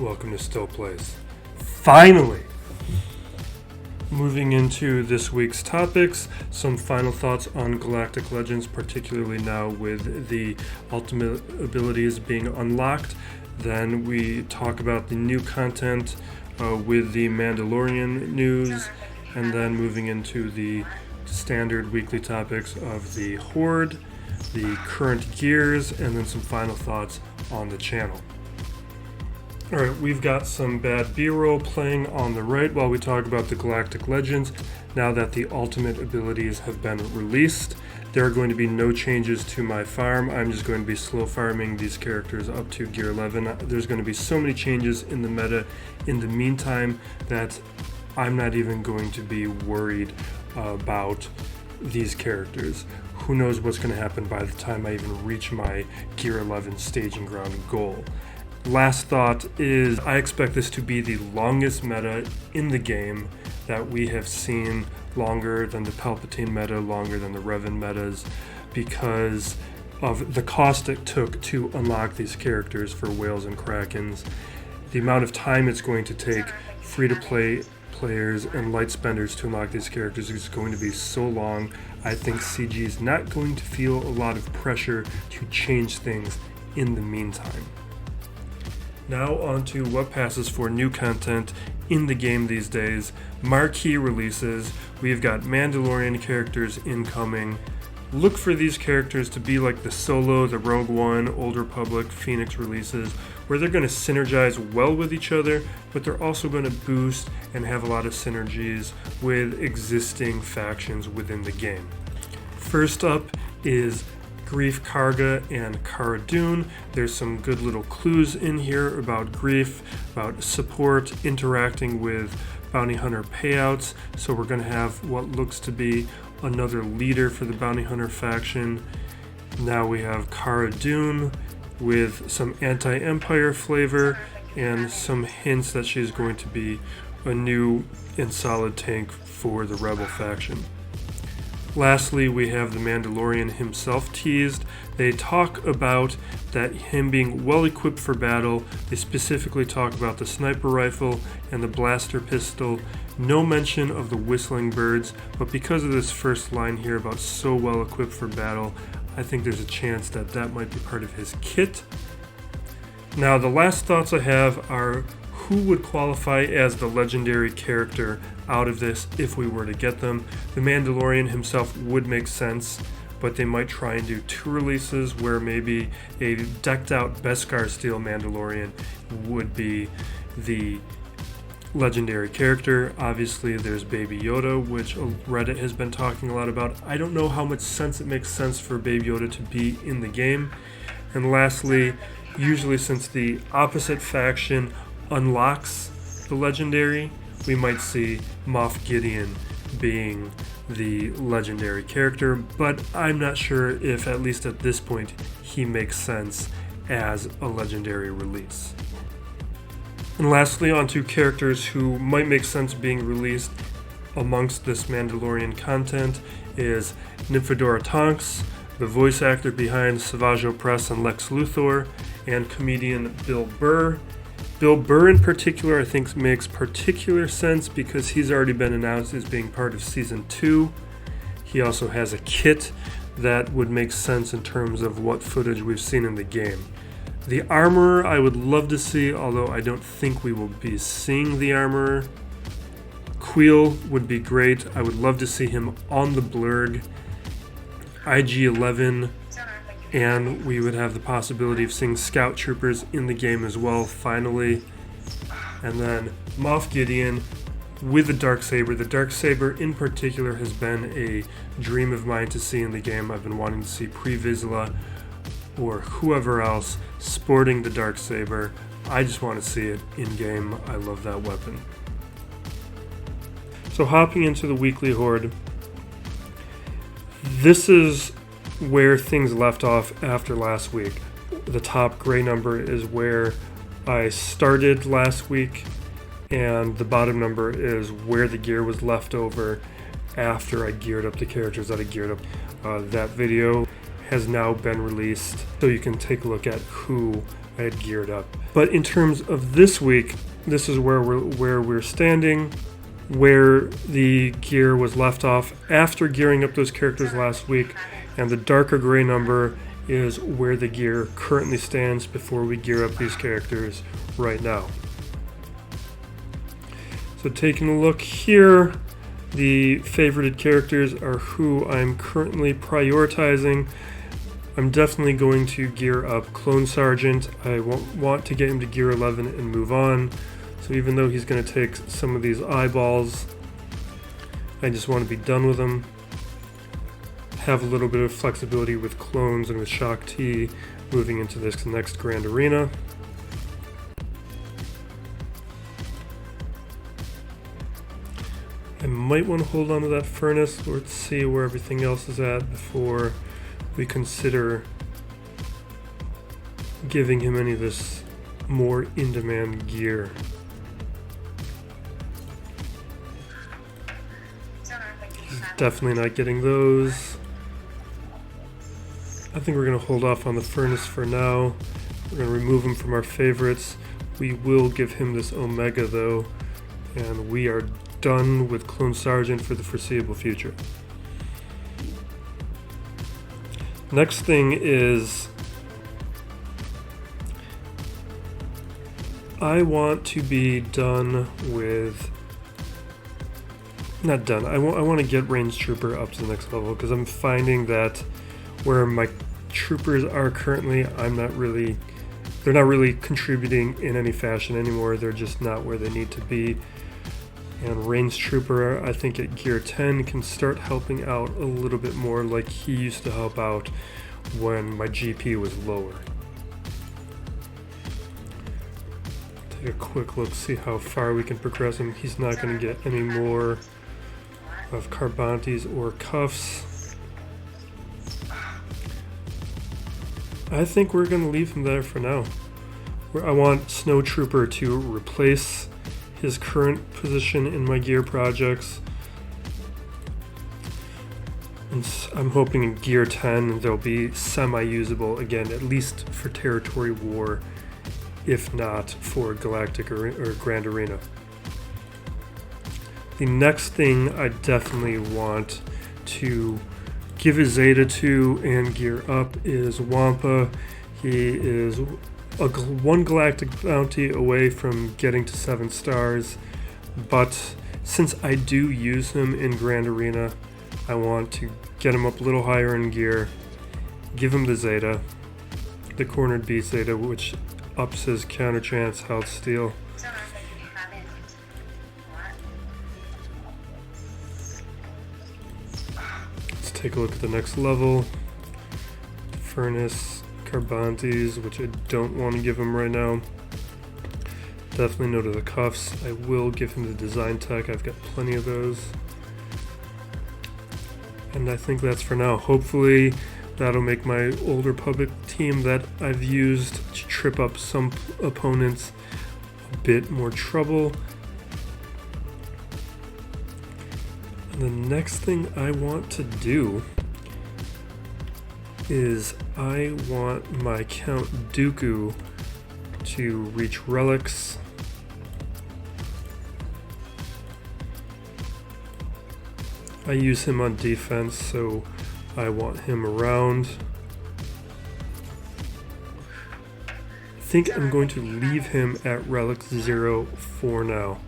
Welcome to Still Place. Finally! Moving into this week's topics, some final thoughts on Galactic Legends, particularly now with the ultimate abilities being unlocked. Then we talk about the new content with the Mandalorian news, and then moving into the standard weekly topics of the Horde, the current gears, and then some final thoughts on the channel. Alright, we've got some bad B-roll playing on the right while we talk about the Galactic Legends. Now that the ultimate abilities have been released, there are going to be no changes to my farm. I'm just going to be slow farming these characters up to gear 11. There's going to be so many changes in the meta in the meantime that I'm not even going to be worried about these characters. Who knows what's going to happen by the time I even reach my gear 11 staging ground goal. Last thought is I expect this to be the longest meta in the game that we have seen, longer than the Palpatine meta, longer than the Revan metas, because of the cost it took to unlock these characters for whales and krakens. The amount of time it's going to take free-to-play players and light spenders to unlock these characters is going to be so long. I think CG is not going to feel a lot of pressure to change things in the meantime. Now on to what passes for new content in the game these days. Marquee releases. We've got Mandalorian characters incoming. Look for these characters to be like the Solo, the Rogue One, Old Republic, Phoenix releases, where they're going to synergize well with each other, but they're also going to boost and have a lot of synergies with existing factions within the game. First up is Greef Karga and Cara Dune. There's some good little clues in here about Greef, about support, interacting with bounty hunter payouts. So we're going to have what looks to be another leader for the bounty hunter faction. Now we have Cara Dune with some anti-empire flavor and some hints that she's going to be a new and solid tank for the rebel faction. Lastly, we have the Mandalorian himself teased. They talk about that him being well equipped for battle. They specifically talk about the sniper rifle and the blaster pistol. No mention of the whistling birds, but because of this first line here about so well equipped for battle, I think there's a chance that that might be part of his kit. Now, the last thoughts I have are who would qualify as the legendary character out of this if we were to get them. The Mandalorian himself would make sense, but they might try and do two releases where maybe a decked out Beskar steel Mandalorian would be the legendary character. Obviously there's Baby Yoda, which Reddit has been talking a lot about. I don't know how much sense it makes sense for Baby Yoda to be in the game. And lastly, usually since the opposite faction unlocks the legendary, we might see Moff Gideon being the legendary character, but I'm not sure if, at least at this point, he makes sense as a legendary release. And lastly, on to characters who might make sense being released amongst this Mandalorian content is Nymphadora Tonks, the voice actor behind SWGOH and Lex Luthor, and comedian Bill Burr. Bill Burr in particular I think makes particular sense because he's already been announced as being part of Season 2. He also has a kit that would make sense in terms of what footage we've seen in the game. The Armorer I would love to see, although I don't think we will be seeing the Armorer. Queel would be great. I would love to see him on the Blurg. IG-11, and we would have the possibility of seeing Scout Troopers in the game as well, finally. And then Moff Gideon with the Darksaber. The Darksaber in particular has been a dream of mine to see in the game. I've been wanting to see Pre Vizsla or whoever else sporting the Darksaber. I just want to see it in game. I love that weapon. So hopping into the weekly Horde, this is where things left off after last week. The top gray number is where I started last week, and the bottom number is where the gear was left over after I geared up the characters that I geared up. That video has now been released, so you can take a look at who I had geared up. But in terms of this week, this is where we're standing, where the gear was left off after gearing up those characters last week, and the darker gray number is where the gear currently stands before we gear up these characters right now. So taking a look here, the favorited characters are who I'm currently prioritizing. I'm definitely going to gear up Clone Sergeant. I want to get him to gear 11 and move on. So even though he's going to take some of these eyeballs, I just want to be done with him. Have a little bit of flexibility with clones and with Shock T moving into this next Grand Arena. I might want to hold on to that furnace. Let's see where everything else is at before we consider giving him any of this more in-demand gear. He's definitely not getting those. I think we're going to hold off on the furnace for now. We're going to remove him from our favorites. We will give him this Omega though, and we are done with Clone Sergeant for the foreseeable future. Next thing is I want to be done with, not done, I want to get Range Trooper up to the next level, because I'm finding that where my troopers are currently, they're not really contributing in any fashion anymore. They're just not where they need to be. And Range Trooper, I think at gear 10 can start helping out a little bit more like he used to help out when my GP was lower. Take a quick look, see how far we can progress him. He's not going to get any more of Carbantes or Cuffs. I think we're going to leave him there for now. I want Snow Trooper to replace his current position in my gear projects. And I'm hoping in gear 10 they'll be semi-usable again, at least for Territory War, if not for Galactic or Grand Arena. The next thing I definitely want to give a Zeta to and gear up is Wampa. He is one Galactic Bounty away from getting to 7 stars, but since I do use him in Grand Arena, I want to get him up a little higher in gear, give him the Zeta, the Cornered Beast Zeta, which ups his counter chance, health steal. Let's take a look at the next level. Furnace, Carbantes, which I don't want to give him right now. Definitely no to the Cuffs. I will give him the Design Tech. I've got plenty of those. And I think that's for now. Hopefully that'll make my Old Republic team that I've used to trip up some opponents a bit more trouble. And the next thing I want to do is I want my Count Dooku to reach relics. I use him on defense, so I want him around. I think I'm going to leave him at relic 0 for now.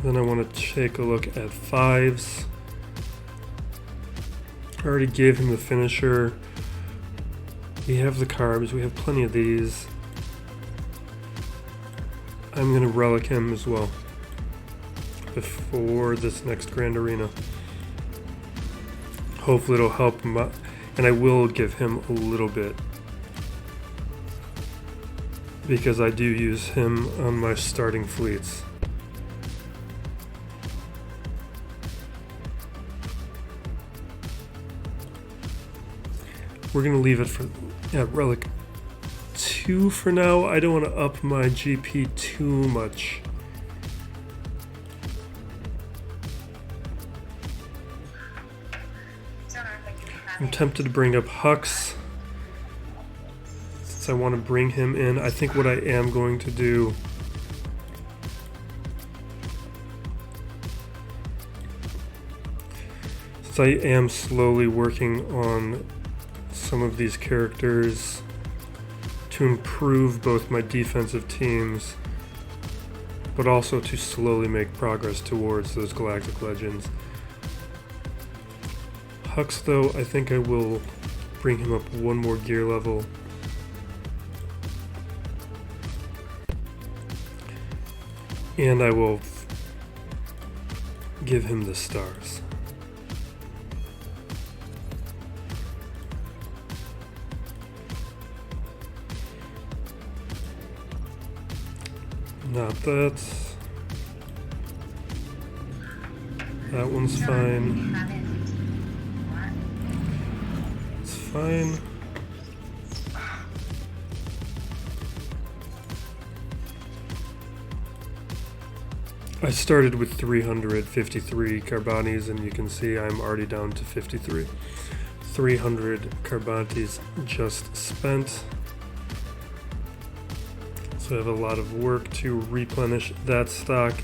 Then I want to take a look at 5s. I already gave him the finisher. We have the carbs, we have plenty of these. I'm going to relic him as well before this next Grand Arena. Hopefully it'll help him out, and I will give him a little bit because I do use him on my starting fleets. We're going to leave it at relic 2 for now. I don't want to up my GP too much. I'm tempted to bring up Hux, since I want to bring him in. I think what I am going to do I am slowly working on some of these characters to improve both my defensive teams, but also to slowly make progress towards those Galactic Legends. Hux, though, I think I will bring him up one more gear level. And I will give him the stars. Not that. That one's fine. It's fine. I started with 353 Carbantes, and you can see I'm already down to 53. 300 Carbantes just spent. So I have a lot of work to replenish that stock.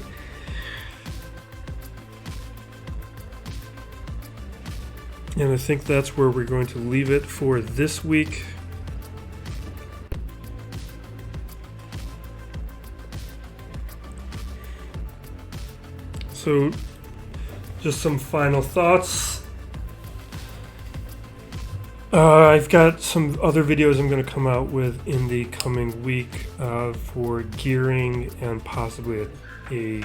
And I think that's where we're going to leave it for this week. So just some final thoughts. I've got some other videos I'm going to come out with in the coming week for gearing and possibly a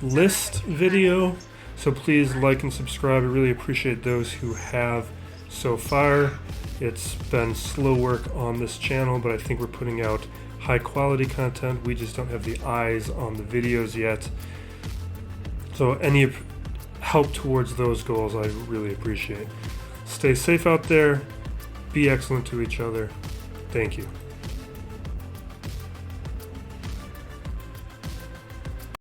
list video. So please like and subscribe. I really appreciate those who have so far. It's been slow work on this channel, but I think we're putting out high quality content. We just don't have the eyes on the videos yet. So any help towards those goals I really appreciate. Stay safe out there. Be excellent to each other. Thank you.